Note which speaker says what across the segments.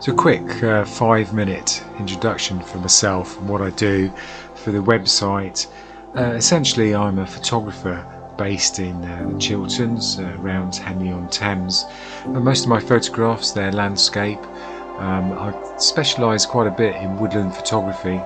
Speaker 1: So a quick 5-minute introduction for myself and what I do for the website. Essentially I'm a photographer based in the Chilterns, around Henley-on-Thames. Most of my photographs, they're landscape. I specialise quite a bit in woodland photography.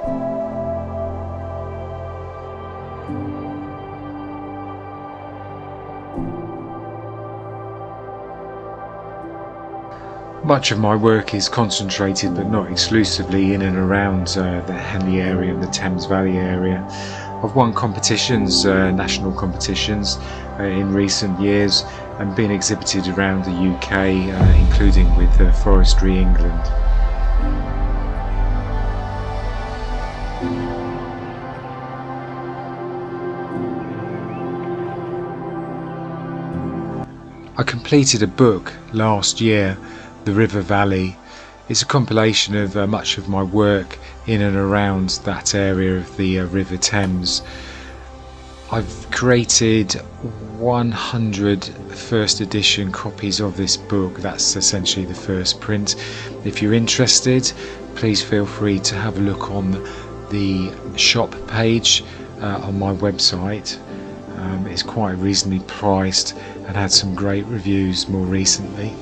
Speaker 1: Much of my work is concentrated but not exclusively in and around the Henley area and the Thames Valley area. I've won competitions, national competitions in recent years and been exhibited around the UK, including with Forestry England. I completed a book last year, The River Valley. It's a compilation of much of my work in and around that area of the River Thames. I've created 100 first edition copies of this book. That's essentially the first print. If you're interested, please feel free to have a look on the shop page on my website. It's quite reasonably priced and had some great reviews more recently.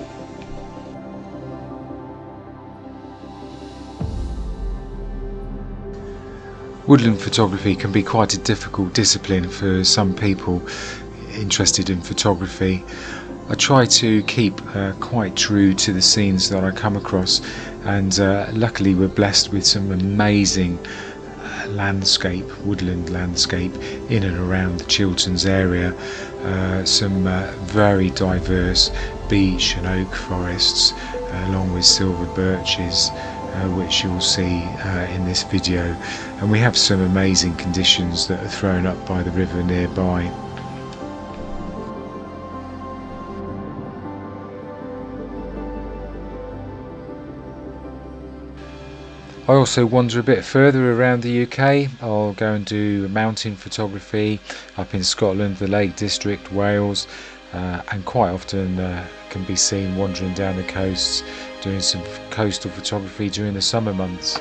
Speaker 1: Woodland photography can be quite a difficult discipline for some people interested in photography. I try to keep quite true to the scenes that I come across, and luckily we're blessed with some amazing woodland landscape in and around the Chilterns area. Some very diverse beech and oak forests along with silver birches, which you'll see in this video, and we have some amazing conditions that are thrown up by the river nearby. I also wander a bit further around the UK. I'll go and do mountain photography up in Scotland, the Lake District, Wales, and quite often can be seen wandering down the coasts doing some coastal photography during the summer months.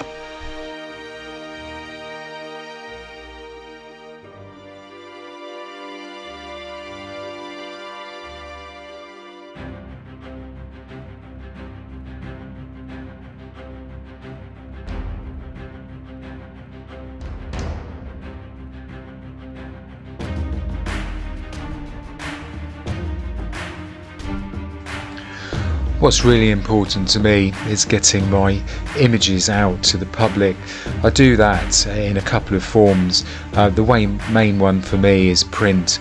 Speaker 1: What's really important to me is getting my images out to the public. I do that in a couple of forms. The main one for me is print.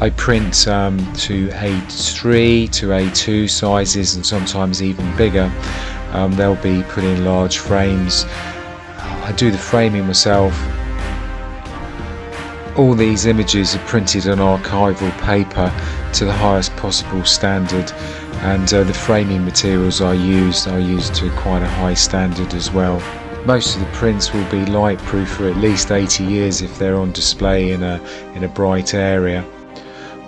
Speaker 1: I print to A3 to A2 sizes and sometimes even bigger. They'll be put in large frames. I do the framing myself. All these images are printed on archival paper to the highest possible standard, and the framing materials I use to quite a high standard as well. Most of the prints will be light proof for at least 80 years if they're on display in a bright area.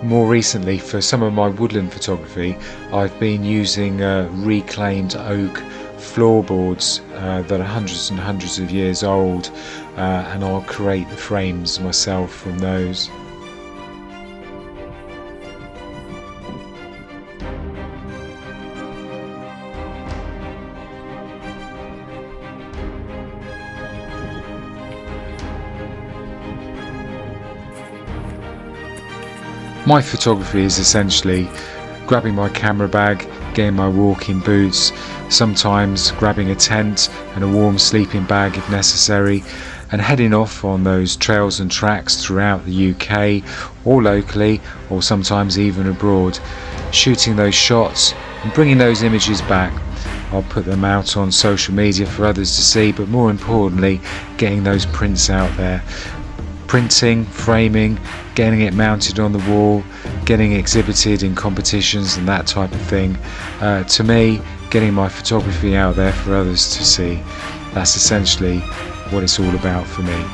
Speaker 1: More recently, for some of my woodland photography, I've been using reclaimed oak floorboards that are hundreds and hundreds of years old, and I'll create the frames myself from those. My photography is essentially grabbing my camera bag, getting my walking boots, sometimes grabbing a tent and a warm sleeping bag if necessary, and heading off on those trails and tracks throughout the UK or locally, or sometimes even abroad, shooting those shots and bringing those images back. I'll put them out on social media for others to see, but more importantly, getting those prints out there. Printing, framing, getting it mounted on the wall, getting exhibited in competitions and that type of thing. To me, getting my photography out there for others to see. That's essentially what it's all about for me.